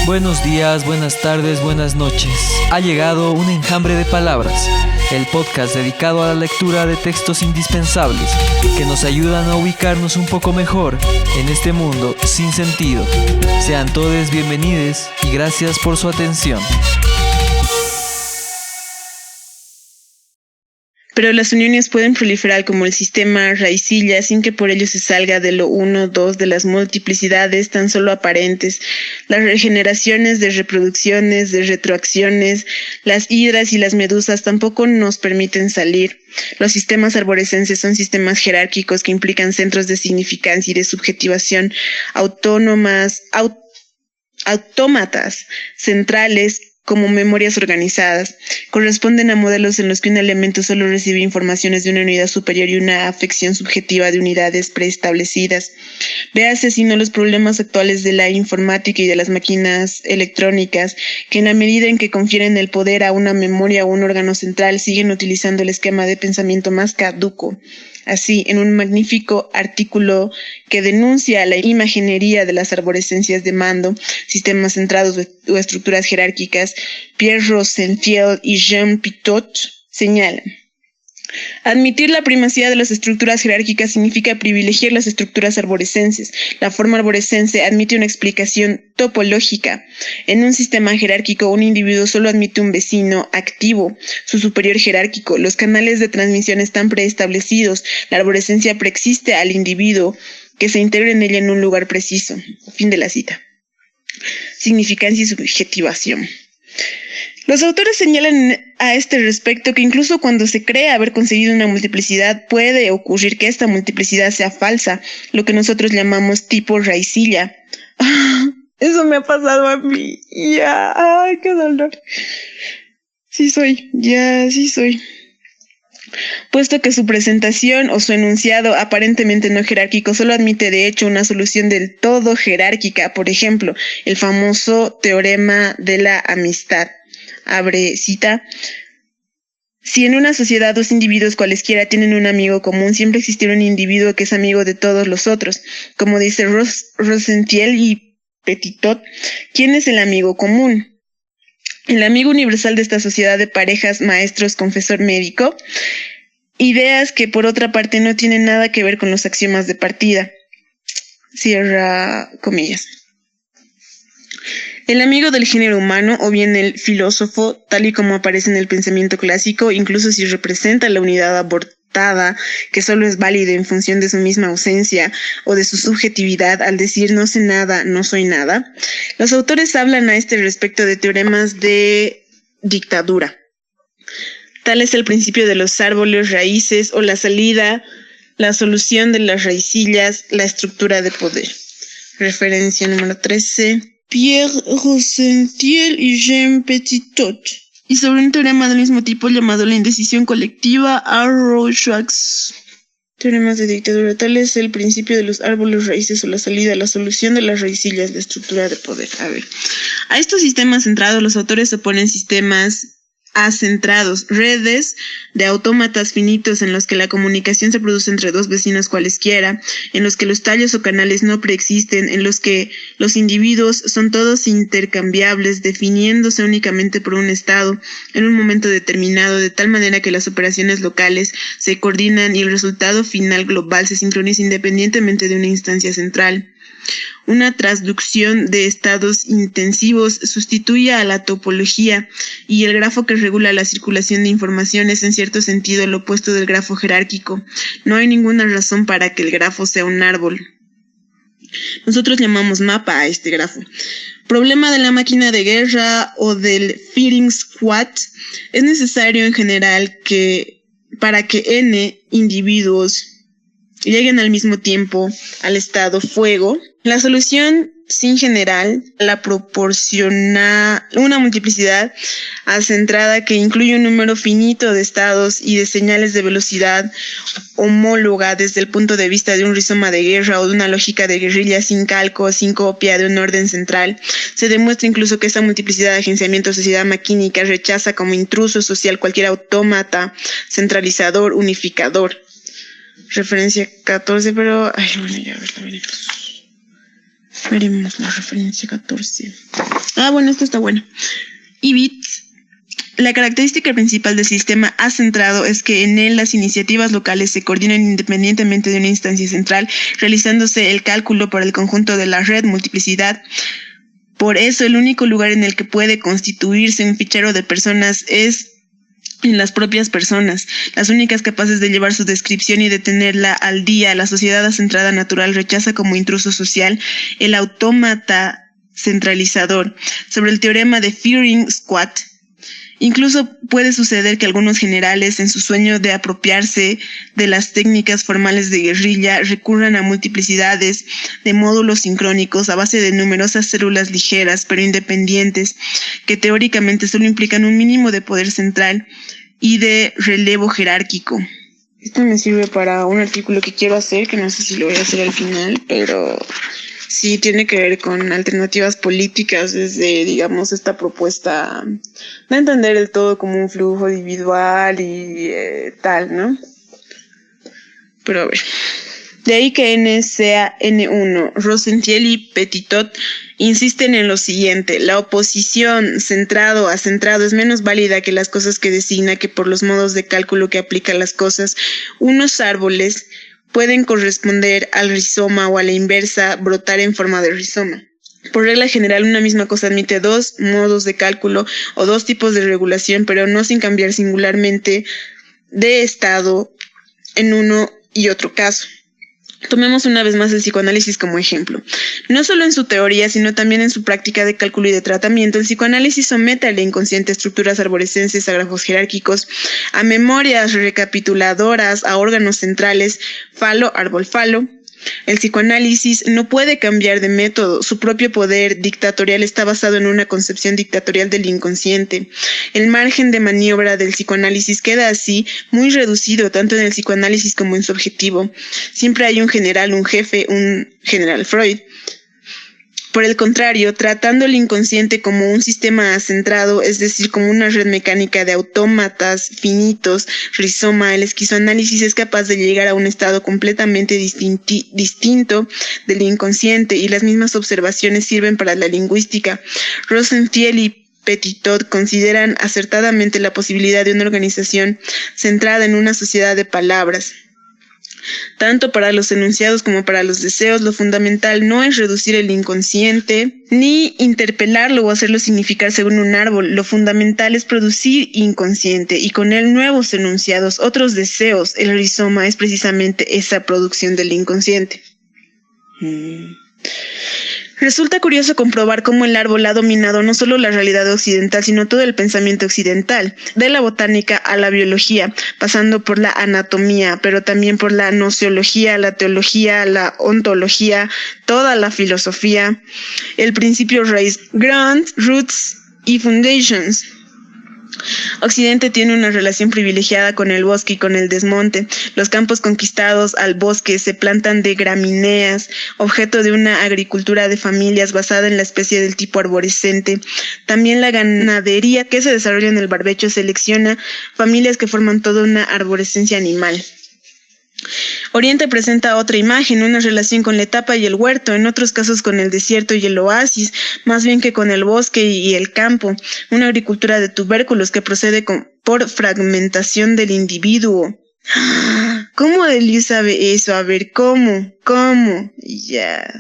Buenos días, buenas tardes, buenas noches. Ha llegado un enjambre de palabras, el podcast dedicado a la lectura de textos indispensables que nos ayudan a ubicarnos un poco mejor en este mundo sin sentido. Sean todos bienvenidos y gracias por su atención. Pero las uniones pueden proliferar como el sistema raicilla sin que por ello se salga de lo uno, dos de las multiplicidades tan solo aparentes, las regeneraciones de reproducciones, de retroacciones, las hidras y las medusas tampoco nos permiten salir. Los sistemas arborescenses son sistemas jerárquicos que implican centros de significancia y de subjetivación autómatas, centrales, como memorias organizadas. Corresponden a modelos en los que un elemento solo recibe informaciones de una unidad superior y una afección subjetiva de unidades preestablecidas. Véase sino los problemas actuales de la informática y de las máquinas electrónicas, que en la medida en que confieren el poder a una memoria o un órgano central, siguen utilizando el esquema de pensamiento más caduco. Así, en un magnífico artículo que denuncia la imaginería de las arborescencias de mando, sistemas centrados o estructuras jerárquicas, Pierre Rosenfeld y Jean Pitot señalan: admitir la primacía de las estructuras jerárquicas significa privilegiar las estructuras arborescenses. La forma arborescente admite una explicación topológica. En un sistema jerárquico, un individuo solo admite un vecino activo, su superior jerárquico. Los canales de transmisión están preestablecidos. La arborescencia preexiste al individuo que se integra en ella en un lugar preciso. Fin de la cita. Significancia y subjetivación. Los autores señalan a este respecto que incluso cuando se cree haber conseguido una multiplicidad, puede ocurrir que esta multiplicidad sea falsa, lo que nosotros llamamos tipo raicilla. Eso me ha pasado a mí. Ya, ay, qué dolor. Sí soy. Puesto que su presentación o su enunciado aparentemente no jerárquico solo admite de hecho una solución del todo jerárquica, por ejemplo, el famoso teorema de la amistad. Abre cita: si en una sociedad dos individuos cualesquiera tienen un amigo común, siempre existirá un individuo que es amigo de todos los otros. Como dice Rosenfeld y Petitot, ¿quién es el amigo común? El amigo universal de esta sociedad de parejas, maestros, confesor, médico. Ideas que por otra parte no tienen nada que ver con los axiomas de partida. Cierra comillas. El amigo del género humano, o bien el filósofo, tal y como aparece en el pensamiento clásico, incluso si representa la unidad abortada, que solo es válido en función de su misma ausencia o de su subjetividad, al decir no sé nada, no soy nada, los autores hablan a este respecto de teoremas de dictadura. Tal es el principio de los árboles raíces o la salida, la solución de las raicillas, la estructura de poder. Referencia número 13. Pierre Rosenfeld y Jean Petitot. Y sobre un teorema del mismo tipo llamado la indecisión colectiva, Rorschach's. Teoremas de dictadura. Tal es el principio de los árboles raíces o la salida, la solución de las raicillas, la estructura de poder. A estos sistemas centrados los autores oponen sistemas acentrados, redes de autómatas finitos en los que la comunicación se produce entre dos vecinos cualesquiera, en los que los tallos o canales no preexisten, en los que los individuos son todos intercambiables, definiéndose únicamente por un estado en un momento determinado, de tal manera que las operaciones locales se coordinan y el resultado final global se sincroniza independientemente de una instancia central. Una transducción de estados intensivos sustituye a la topología y el grafo que regula la circulación de información es en cierto sentido el opuesto del grafo jerárquico. No hay ninguna razón para que el grafo sea un árbol. Nosotros llamamos mapa a este grafo. Problema de la máquina de guerra o del firing squad. Es necesario en general que para que n individuos lleguen al mismo tiempo al estado fuego, la solución sin general la proporciona una multiplicidad acentrada que incluye un número finito de estados y de señales de velocidad homóloga desde el punto de vista de un rizoma de guerra o de una lógica de guerrilla sin calco, sin copia de un orden central. Se demuestra incluso que esa multiplicidad de agenciamiento sociedad maquínica rechaza como intruso social cualquier autómata centralizador, unificador. Referencia 14, pero... Ay, bueno, ya a ver, también. Veremos la referencia 14. Bueno, esto está bueno. IBIT. La característica principal del sistema acentrado es que en él las iniciativas locales se coordinan independientemente de una instancia central, realizándose el cálculo por el conjunto de la red, multiplicidad. Por eso, el único lugar en el que puede constituirse un fichero de personas es en las propias personas, las únicas capaces de llevar su descripción y de tenerla al día. La sociedad acentrada natural rechaza como intruso social el autómata centralizador. Sobre el teorema de Fearing-Squat, incluso puede suceder que algunos generales, en su sueño de apropiarse de las técnicas formales de guerrilla, recurran a multiplicidades de módulos sincrónicos a base de numerosas células ligeras pero independientes, que teóricamente solo implican un mínimo de poder central y de relevo jerárquico. Esto me sirve para un artículo que quiero hacer, que no sé si lo voy a hacer al final, pero sí tiene que ver con alternativas políticas desde, digamos, esta propuesta de entender el todo como un flujo individual y tal, ¿no? Pero a ver. De ahí que N sea N1. Rosentiel y Petitot insisten en lo siguiente: la oposición centrado a centrado es menos válida que las cosas que designa que por los modos de cálculo que aplica a las cosas. Unos árboles pueden corresponder al rizoma o a la inversa, brotar en forma de rizoma. Por regla general, una misma cosa admite dos modos de cálculo o dos tipos de regulación, pero no sin cambiar singularmente de estado en uno y otro caso. Tomemos una vez más el psicoanálisis como ejemplo. No solo en su teoría, sino también en su práctica de cálculo y de tratamiento, el psicoanálisis somete al inconsciente estructuras arborescentes, a grafos jerárquicos, a memorias recapituladoras, a órganos centrales, falo, árbol falo. El psicoanálisis no puede cambiar de método. Su propio poder dictatorial está basado en una concepción dictatorial del inconsciente. El margen de maniobra del psicoanálisis queda así muy reducido, tanto en el psicoanálisis como en su objetivo. Siempre hay un general, un jefe, un general Freud. Por el contrario, tratando el inconsciente como un sistema acentrado, es decir, como una red mecánica de autómatas finitos, rizoma, el esquizoanálisis es capaz de llegar a un estado completamente distinto del inconsciente, y las mismas observaciones sirven para la lingüística. Rosenfield y Petitot consideran acertadamente la posibilidad de una organización centrada en una sociedad de palabras. Tanto para los enunciados como para los deseos, lo fundamental no es reducir el inconsciente, ni interpelarlo o hacerlo significar según un árbol. Lo fundamental es producir inconsciente y con él nuevos enunciados, otros deseos. El rizoma es precisamente esa producción del inconsciente. Resulta curioso comprobar cómo el árbol ha dominado no solo la realidad occidental, sino todo el pensamiento occidental, de la botánica a la biología, pasando por la anatomía, pero también por la nociología, la teología, la ontología, toda la filosofía, el principio raíz, ground, roots y foundations. Occidente tiene una relación privilegiada con el bosque y con el desmonte. Los campos conquistados al bosque se plantan de gramíneas, objeto de una agricultura de familias basada en la especie del tipo arborescente. También la ganadería que se desarrolla en el barbecho selecciona familias que forman toda una arborescencia animal. Oriente presenta otra imagen, una relación con la etapa y el huerto, en otros casos con el desierto y el oasis, más bien que con el bosque y el campo, una agricultura de tubérculos que procede por fragmentación del individuo. ¿Cómo Deleuze sabe eso? A ver, ¿cómo? Ya.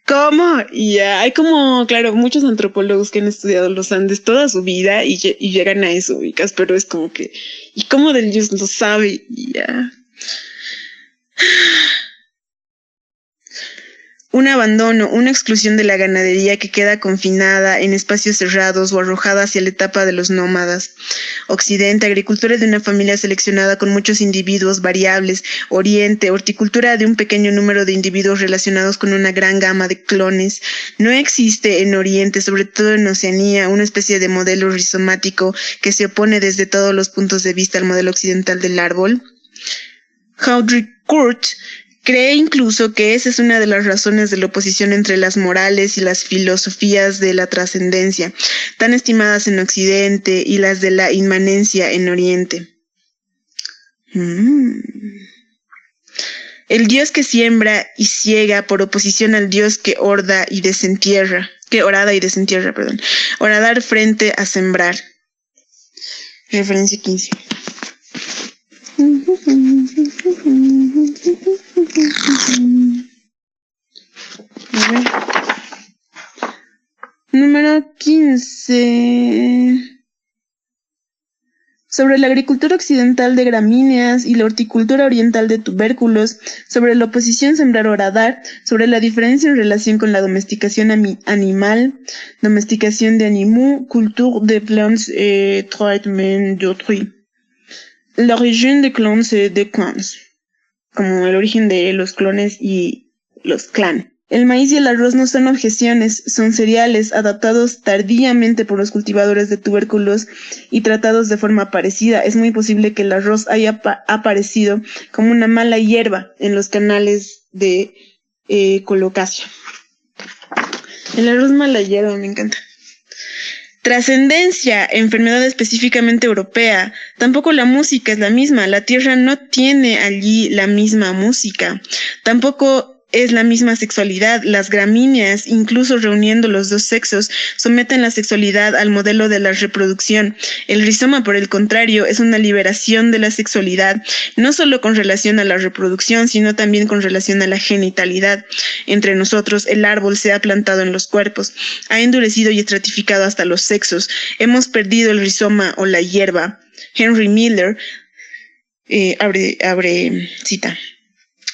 ¿Cómo? Ya. Hay como, claro, muchos antropólogos que han estudiado los Andes toda su vida y llegan a eso, ubicas, pero es como que, ¿y cómo Deleuze lo sabe? Ya. Un abandono, una exclusión de la ganadería que queda confinada en espacios cerrados o arrojada hacia la etapa de los nómadas. Occidente, agricultura de una familia seleccionada con muchos individuos variables. Oriente, horticultura de un pequeño número de individuos relacionados con una gran gama de clones. No existe en Oriente, sobre todo en Oceanía, una especie de modelo rizomático que se opone desde todos los puntos de vista al modelo occidental del árbol. Haudricourt cree incluso que esa es una de las razones de la oposición entre las morales y las filosofías de la trascendencia, tan estimadas en Occidente, y las de la inmanencia en Oriente. El Dios que siembra y ciega por oposición al Dios que horada y desentierra, Horadar frente a sembrar. Referencia 15. A ver. Número 15. Sobre la agricultura occidental de gramíneas y la horticultura oriental de tubérculos, sobre la oposición sembrar-horadar, sobre la diferencia en relación con la domesticación animal, domesticación de animaux, culture des plantes et traitement d'autrui. L'origine des clans et des clans, como el origen de los clones y los clans. El maíz y el arroz no son objeciones, son cereales adaptados tardíamente por los cultivadores de tubérculos y tratados de forma parecida. Es muy posible que el arroz haya aparecido como una mala hierba en los canales de colocación. El arroz mala hierba, me encanta. Trascendencia, enfermedad específicamente europea. Tampoco la música es la misma. La tierra no tiene allí la misma música. Tampoco es la misma sexualidad. Las gramíneas, incluso reuniendo los dos sexos, someten la sexualidad al modelo de la reproducción. El rizoma, por el contrario, es una liberación de la sexualidad, no solo con relación a la reproducción, sino también con relación a la genitalidad. Entre nosotros, el árbol se ha plantado en los cuerpos, ha endurecido y estratificado hasta los sexos. Hemos perdido el rizoma o la hierba. Henry Miller, abre cita.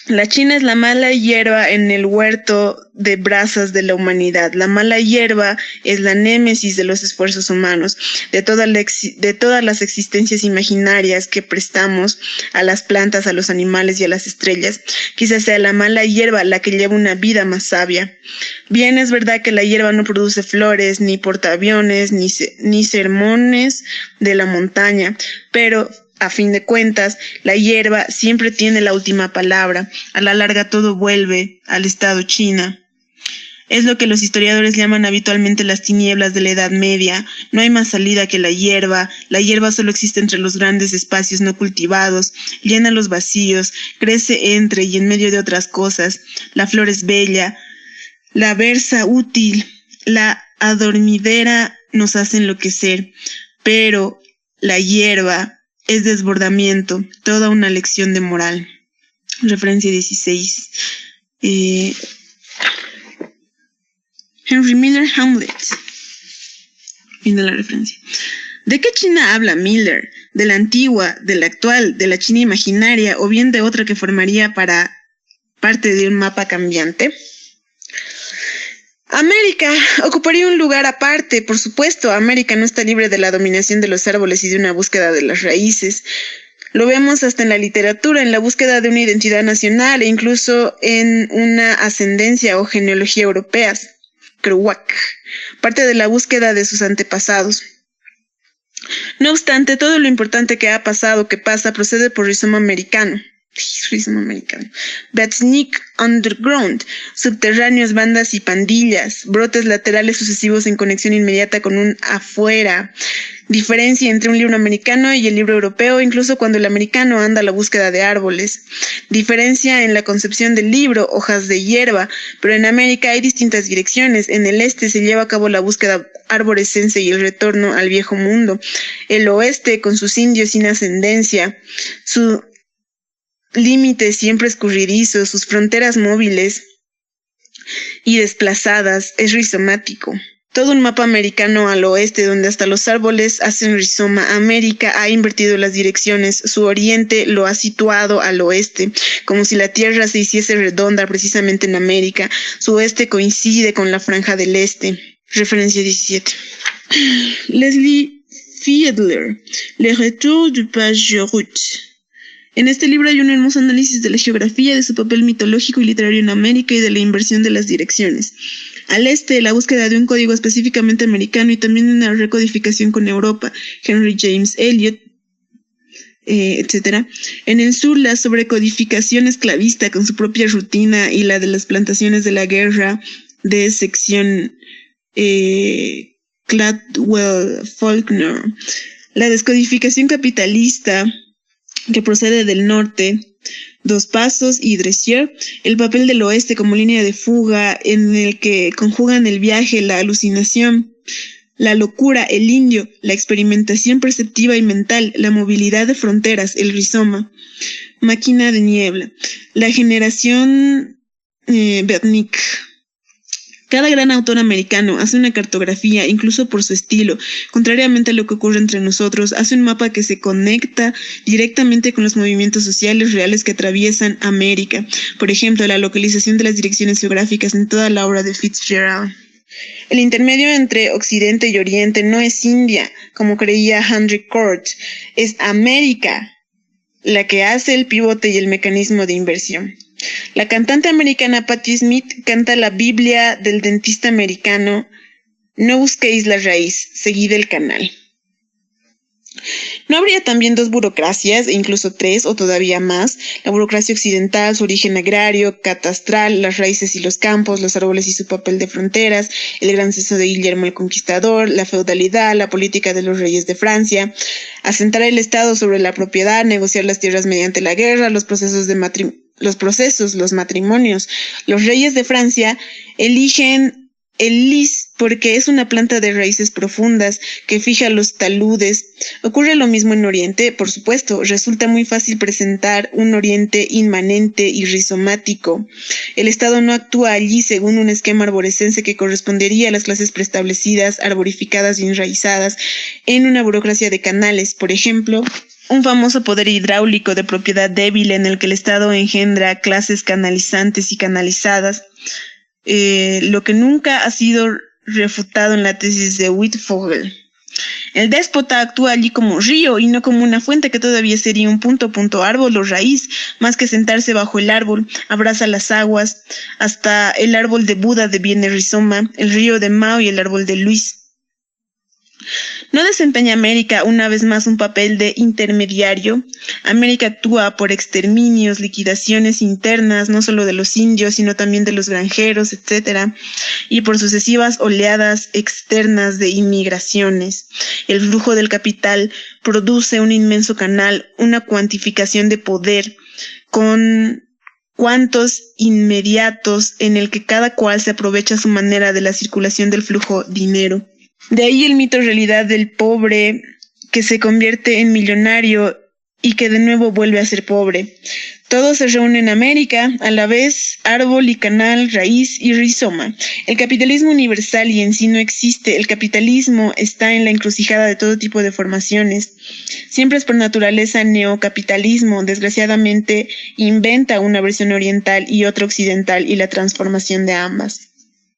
La China es la mala hierba en el huerto de brasas de la humanidad. La mala hierba es la némesis de los esfuerzos humanos, de todas las existencias imaginarias que prestamos a las plantas, a los animales y a las estrellas. Quizás sea la mala hierba la que lleva una vida más sabia. Bien, es verdad que la hierba no produce flores, ni portaaviones, ni sermones de la montaña, pero a fin de cuentas, la hierba siempre tiene la última palabra. A la larga todo vuelve al estado China. Es lo que los historiadores llaman habitualmente las tinieblas de la Edad Media. No hay más salida que la hierba. La hierba solo existe entre los grandes espacios no cultivados, llena los vacíos, crece entre y en medio de otras cosas. La flor es bella, la versa útil, la adormidera nos hace enloquecer, pero la hierba es desbordamiento, toda una lección de moral. Referencia 16. Henry Miller, Hamlet. Fin de la referencia. ¿De qué China habla Miller? ¿De la antigua, de la actual, de la China imaginaria o bien de otra que formaría parte de un mapa cambiante? América ocuparía un lugar aparte, por supuesto. América no está libre de la dominación de los árboles y de una búsqueda de las raíces. Lo vemos hasta en la literatura, en la búsqueda de una identidad nacional e incluso en una ascendencia o genealogía europeas. Kerouac, parte de la búsqueda de sus antepasados. No obstante, todo lo importante que ha pasado, que pasa, procede por rizoma americano. Beatnik Underground, subterráneos, bandas y pandillas, brotes laterales sucesivos en conexión inmediata con un afuera. Diferencia entre un libro americano y el libro europeo, incluso cuando el americano anda a la búsqueda de árboles. Diferencia en la concepción del libro, hojas de hierba, pero en América hay distintas direcciones. En el este se lleva a cabo la búsqueda arborescense y el retorno al viejo mundo. El oeste, con sus indios sin ascendencia, su límites siempre escurridizos, sus fronteras móviles y desplazadas, es rizomático. Todo un mapa americano al oeste, donde hasta los árboles hacen rizoma. América ha invertido las direcciones. Su oriente lo ha situado al oeste, como si la Tierra se hiciese redonda precisamente en América. Su oeste coincide con la franja del este. Referencia 17. Leslie Fiedler, Le Retour du Page Route. En este libro hay un hermoso análisis de la geografía, de su papel mitológico y literario en América y de la inversión de las direcciones. Al este, la búsqueda de un código específicamente americano y también una recodificación con Europa, Henry James Eliot, etc. En el sur, la sobrecodificación esclavista con su propia rutina y la de las plantaciones de la guerra de sección Cladwell-Faulkner. La descodificación capitalista que procede del norte, Dos Pasos y Dressier, el papel del oeste como línea de fuga en el que conjugan el viaje, la alucinación, la locura, el indio, la experimentación perceptiva y mental, la movilidad de fronteras, el rizoma, Máquina de niebla, la generación Beatnik. Cada gran autor americano hace una cartografía, incluso por su estilo. Contrariamente a lo que ocurre entre nosotros, hace un mapa que se conecta directamente con los movimientos sociales reales que atraviesan América. Por ejemplo, la localización de las direcciones geográficas en toda la obra de Fitzgerald. El intermedio entre Occidente y Oriente no es India, como creía Henry Court, es América la que hace el pivote y el mecanismo de inversión. La cantante americana Patti Smith canta la Biblia del dentista americano: no busquéis la raíz, seguid el canal. ¿No habría también dos burocracias, e incluso tres o todavía más? La burocracia occidental, su origen agrario, catastral, las raíces y los campos, los árboles y su papel de fronteras, el gran censo de Guillermo el Conquistador, la feudalidad, la política de los reyes de Francia, asentar el Estado sobre la propiedad, negociar las tierras mediante la guerra, los matrimonios. Los reyes de Francia eligen el lis porque es una planta de raíces profundas que fija los taludes. Ocurre lo mismo en Oriente, por supuesto. Resulta muy fácil presentar un Oriente inmanente y rizomático. El Estado no actúa allí según un esquema arborescense que correspondería a las clases preestablecidas, arborificadas y enraizadas en una burocracia de canales, por ejemplo. Un famoso poder hidráulico de propiedad débil en el que el Estado engendra clases canalizantes y canalizadas, lo que nunca ha sido refutado en la tesis de Wittfogel. El déspota actúa allí como río y no como una fuente que todavía sería un punto, árbol o raíz, más que sentarse bajo el árbol, abraza las aguas, hasta el árbol de Buda deviene rizoma, el río de Mao y el árbol de Luis. ¿No desempeña América una vez más un papel de intermediario? América actúa por exterminios, liquidaciones internas, no solo de los indios, sino también de los granjeros, etc., y por sucesivas oleadas externas de inmigraciones. El flujo del capital produce un inmenso canal, una cuantificación de poder, con cuantos inmediatos en el que cada cual se aprovecha a su manera de la circulación del flujo dinero. De ahí el mito realidad del pobre que se convierte en millonario y que de nuevo vuelve a ser pobre. Todo se reúne en América, a la vez árbol y canal, raíz y rizoma. El capitalismo universal y en sí no existe. El capitalismo está en la encrucijada de todo tipo de formaciones. Siempre es por naturaleza neocapitalismo. Desgraciadamente inventa una versión oriental y otra occidental y la transformación de ambas.